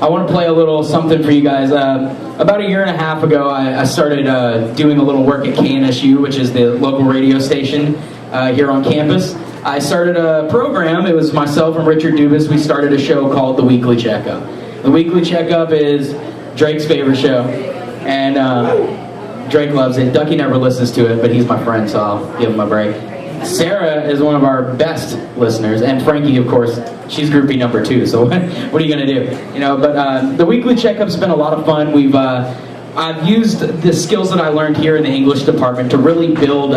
I want to play a little something for you guys. About a year and a half ago, I started doing a little work at KNSU, which is the local radio station here on campus. I started a program. It was myself and Richard Dubas. We started a show called The Weekly Checkup. The Weekly Checkup is Drake's favorite show, and Drake loves it. Ducky never listens to it, but he's my friend, so I'll give him a break. Sarah is one of our best listeners, and Frankie, of course, she's groupie number 2, so what are you going to do? You know, but the Weekly Checkup's been a lot of fun. I've used the skills that I learned here in the English department to really build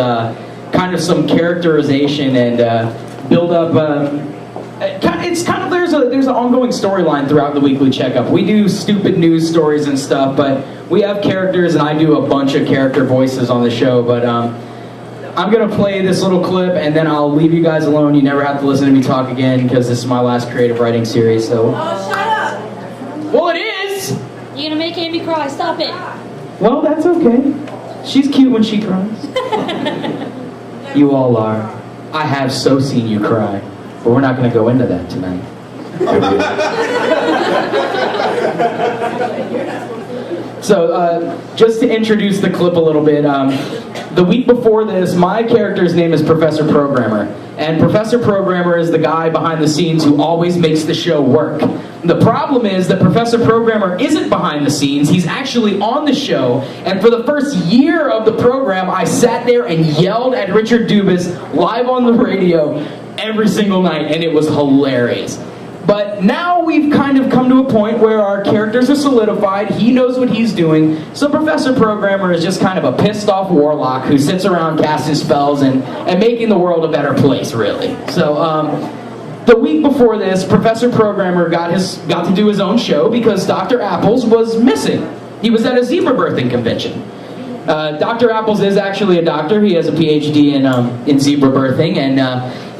kind of some characterization and build up it's kind of there's an ongoing storyline throughout the Weekly Checkup. We do stupid news stories and stuff, but we have characters, and I do a bunch of character voices on the show. But I'm gonna play this little clip, and then I'll leave you guys alone. You never have to listen to me talk again, because this is my last creative writing series. So. Oh, shut up! Well, it is. You're gonna make Amie cry. Stop it. Well, that's okay. She's cute when she cries. You all are. I have so seen you cry. But we're not going to go into that tonight. So, just to introduce the clip a little bit, the week before this, my character's name is Professor Programmer. And Professor Programmer is the guy behind the scenes who always makes the show work. The problem is that Professor Programmer isn't behind the scenes, he's actually on the show. And for the first year of the program, I sat there and yelled at Richard Dubas live on the radio every single night, and it was hilarious. But now we've kind of come to a point where our characters are solidified, he knows what he's doing, so Professor Programmer is just kind of a pissed off warlock who sits around casting spells and making the world a better place, really. So, the week before this, Professor Programmer got to do his own show because Dr. Apples was missing. He was at a zebra birthing convention. Dr. Apples is actually a doctor. He has a PhD in zebra birthing, and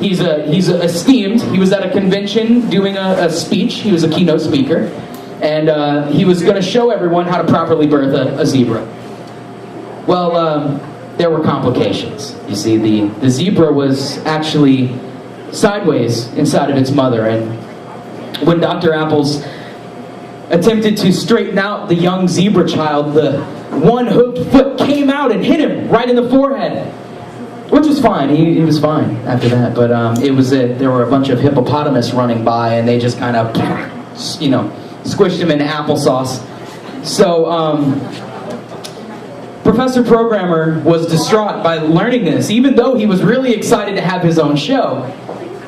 he's esteemed. He was at a convention doing a speech. He was a keynote speaker, and he was going to show everyone how to properly birth a zebra. Well, there were complications. You see, the zebra was actually sideways inside of its mother, and when Dr. Apples attempted to straighten out the young zebra child, the one hooked foot came out and hit him right in the forehead, which was fine. He was fine after that, but there were a bunch of hippopotamus running by, and they just kind of, squished him into applesauce. So Professor Programmer was distraught by learning this, even though he was really excited to have his own show,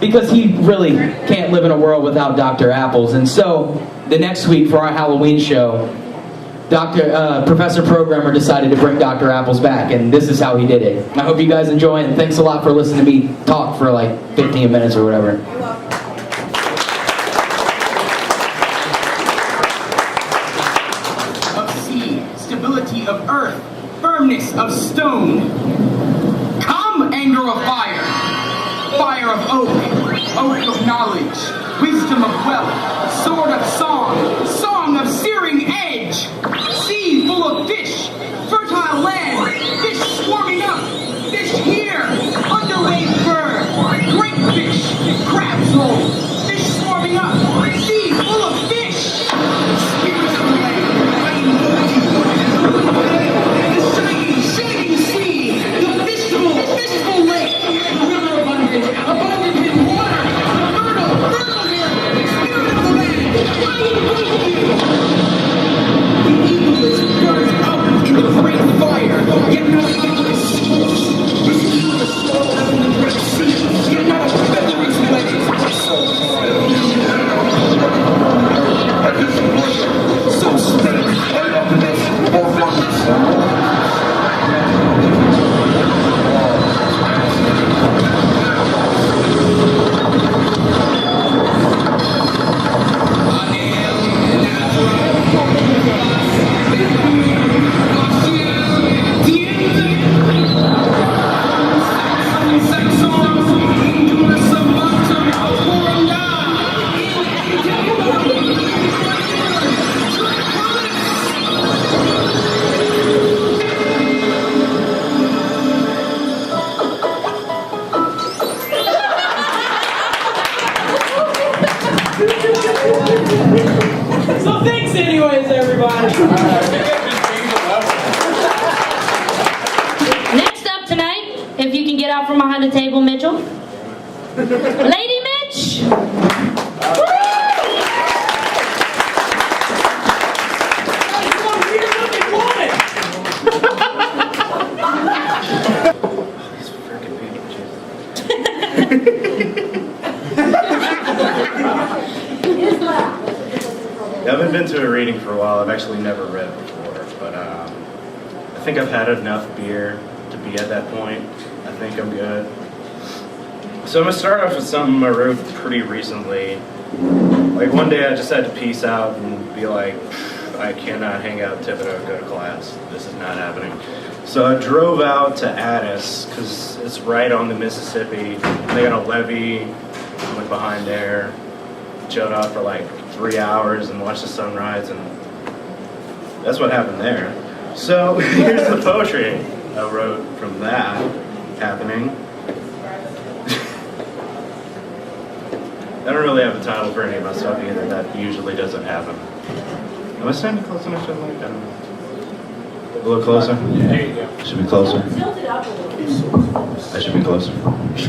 because he really can't live in a world without Dr. Apples. And so the next week for our Halloween show, Professor Programmer decided to bring Dr. Apples back, and this is how he did it. I hope you guys enjoy it, and thanks a lot for listening to me talk for like 15 minutes or whatever. Of sea, stability of earth, firmness of stone. Come, anger of fire, fire of oak, oak of knowledge, wisdom of wealth, sword of song, song of searing edge, sea full of fish, fertile land, fish swarming up, fish here, underwave bird, great fish, crabs roll, fish swarming up, sea full of fish, spirits of the land, rain deep, the shining sea, the fishful lake, the river abundant in water, the fertile hill, spirit of the land, Next up tonight, if you can get out from behind the table, Mitchell. Lady Mitch! I haven't been to a reading for a while. I've actually never read before, but I think I've had enough beer to be at that point. I think I'm good. So I'm gonna start off with something I wrote pretty recently. Like one day I just had to peace out and be like, I cannot hang out in Thibodaux and go to class. This is not happening. So I drove out to Addis because it's right on the Mississippi. They got a levee. I went behind there, chilled out for like 3 hours and watched the sunrise, and that's what happened there. So here's the poetry I wrote from that happening. I don't really have a title for any of my stuff either. That usually doesn't happen. Am I standing close enough to the mic? I don't know. A little closer? Yeah, there you go. Should be closer. I should be closer.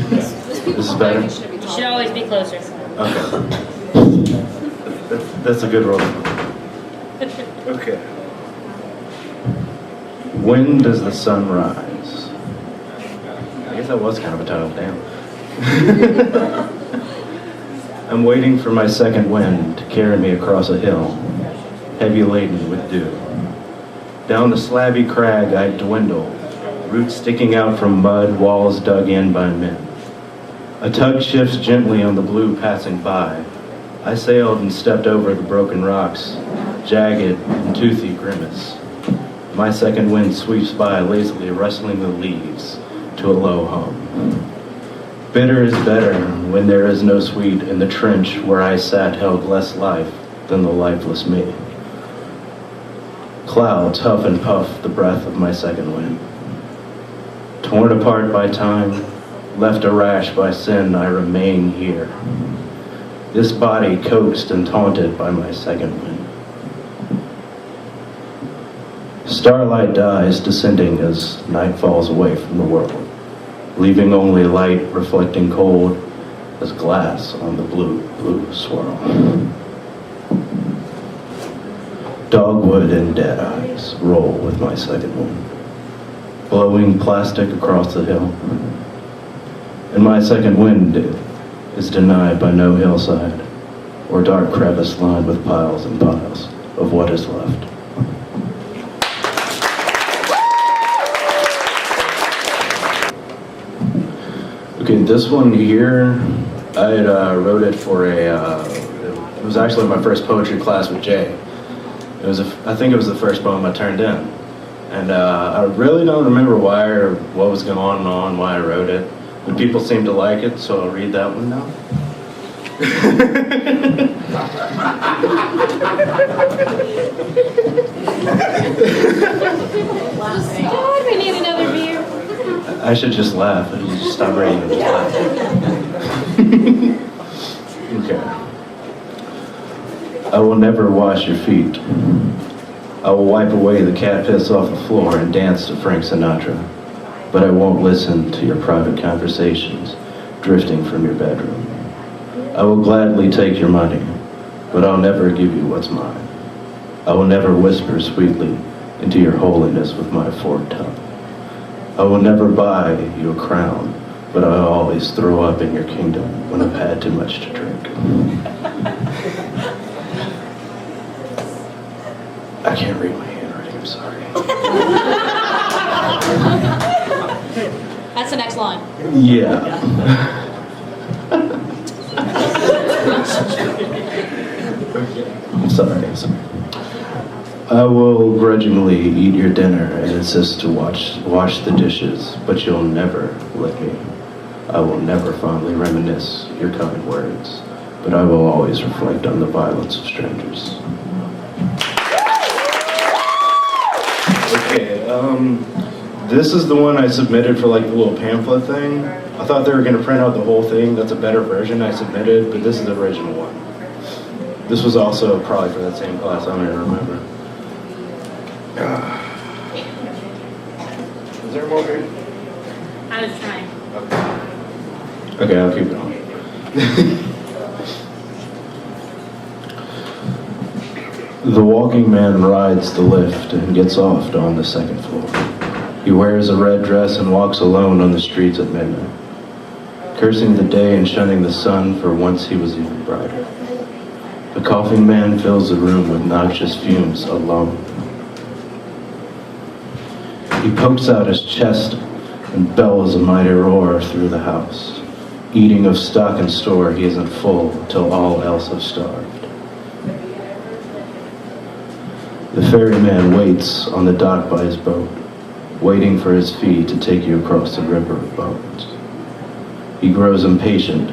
This is better? You should always be closer. Okay. That's a good rule. Okay. When does the sun rise? I guess that was kind of a title, damn. I'm waiting for my second wind to carry me across a hill, heavy laden with dew. Down the slabby crag I dwindle, roots sticking out from mud, walls dug in by men. A tug shifts gently on the blue passing by. I sailed and stepped over the broken rocks, jagged and toothy grimace. My second wind sweeps by, lazily rustling the leaves to a low hum. Bitter is better when there is no sweet, in the trench where I sat held less life than the lifeless me. Clouds huff and puff the breath of my second wind. Torn apart by time, left a rash by sin, I remain here. This body coaxed and taunted by my second wind. Starlight dies, descending as night falls away from the world, leaving only light reflecting cold as glass on the blue, blue swirl. Dogwood and dead eyes roll with my second wind, blowing plastic across the hill. And my second wind is denied by no hillside or dark crevice lined with piles and piles of what is left. Okay, this one here, I had wrote it for it was actually my first poetry class with Jay. I think it was the first poem I turned in. And I really don't remember why or what was going on, why I wrote it. But people seemed to like it, so I'll read that one now. God, we need another beer. I should just laugh. I should just stop reading and just laugh. Okay. I will never wash your feet. I will wipe away the cat piss off the floor and dance to Frank Sinatra. But I won't listen to your private conversations drifting from your bedroom. I will gladly take your money, but I'll never give you what's mine. I will never whisper sweetly into your holiness with my forked tongue. I will never buy you a crown, but I'll always throw up in your kingdom when I've had too much to drink. I can't read my handwriting, I'm sorry. That's the next line. Yeah. I'm sorry. I will grudgingly eat your dinner and insist to wash the dishes, but you'll never lick me. I will never fondly reminisce your kind words, but I will always reflect on the violence of strangers. Okay, this is the one I submitted for like the little pamphlet thing. I thought they were going to print out the whole thing. That's a better version I submitted, but this is the original one. This was also probably for that same class, I don't even remember. Is there more beer? I was trying. Okay, I'll keep going. The walking man rides the lift and gets off on the second floor. He wears a red dress and walks alone on the streets at midnight, cursing the day and shunning the sun, for once he was even brighter. The coughing man fills the room with noxious fumes alone. He pokes out his chest and bellows a mighty roar through the house. Eating of stock and store, he isn't full till all else have starved. The ferryman waits on the dock by his boat, waiting for his fee to take you across the river of bones. He grows impatient,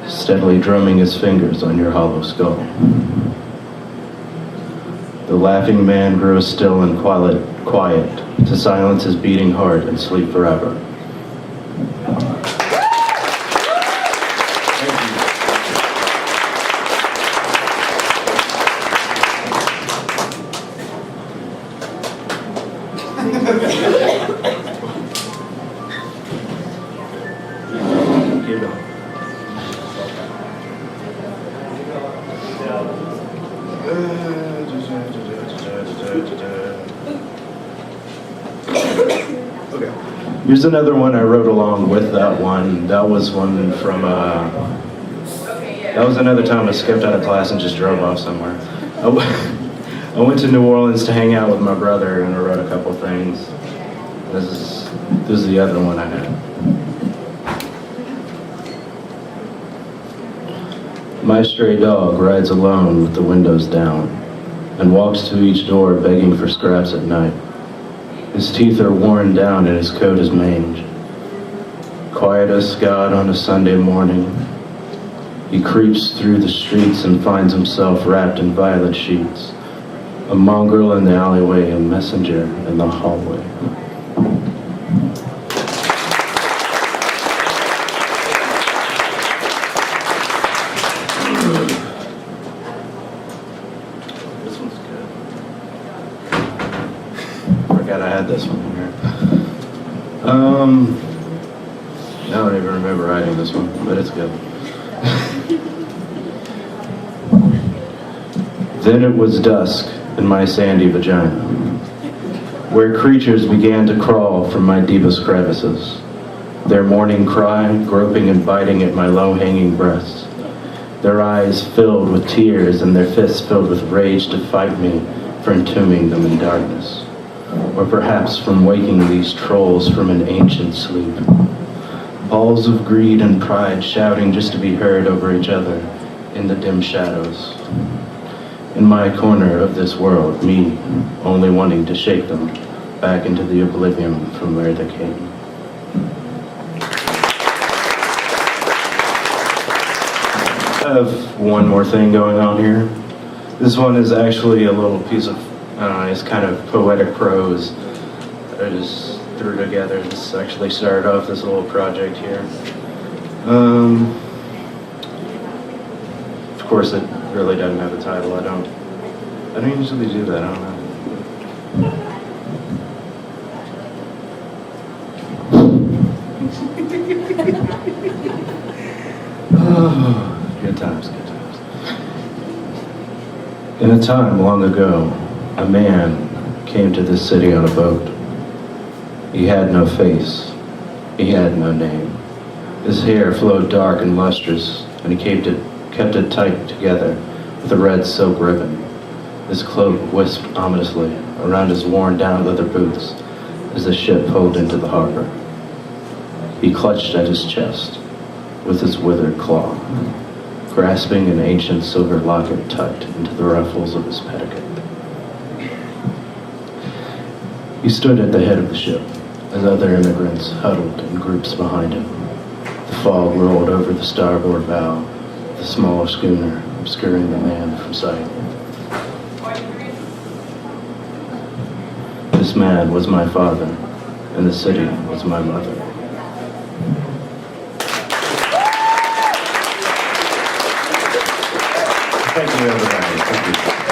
steadily drumming his fingers on your hollow skull. The laughing man grows still and quiet to silence his beating heart and sleep forever. Okay. Here's another one I wrote along with that one. That was one from, that was another time I skipped out of class and just drove off somewhere. I went to New Orleans to hang out with my brother and I wrote a couple things. This is the other one I had. My stray dog rides alone with the windows down and walks to each door begging for scraps at night. His teeth are worn down and his coat is mange. Quiet as God on a Sunday morning, he creeps through the streets and finds himself wrapped in violet sheets. A mongrel in the alleyway, a messenger in the hallway. This one's good. Forgot I had this one here. I don't even remember writing this one, but it's good. Then it was dusk in my sandy vagina, where creatures began to crawl from my deepest crevices, their morning cry groping and biting at my low-hanging breasts, their eyes filled with tears and their fists filled with rage to fight me for entombing them in darkness, or perhaps from waking these trolls from an ancient sleep. Balls of greed and pride shouting just to be heard over each other in the dim shadows. In my corner of this world, me only wanting to shake them back into the oblivion from where they came. I have one more thing going on here. This one is actually a little piece of, I don't know, it's kind of poetic prose that I just threw together. This actually started off this little project here. Of course, it really doesn't have a title. I don't usually do that. I don't know. Oh, good times, good times. In a time long ago, a man came to this city on a boat. He had no face. He had no name. His hair flowed dark and lustrous, and he kept it tight together with a red silk ribbon. His cloak wisped ominously around his worn-down leather boots as the ship pulled into the harbor. He clutched at his chest with his withered claw, grasping an ancient silver locket tucked into the ruffles of his petticoat. He stood at the head of the ship as other immigrants huddled in groups behind him. The fog rolled over the starboard bow, the small schooner obscuring the man from sight. This man was my father, and the city was my mother. Thank you, everybody. Thank you.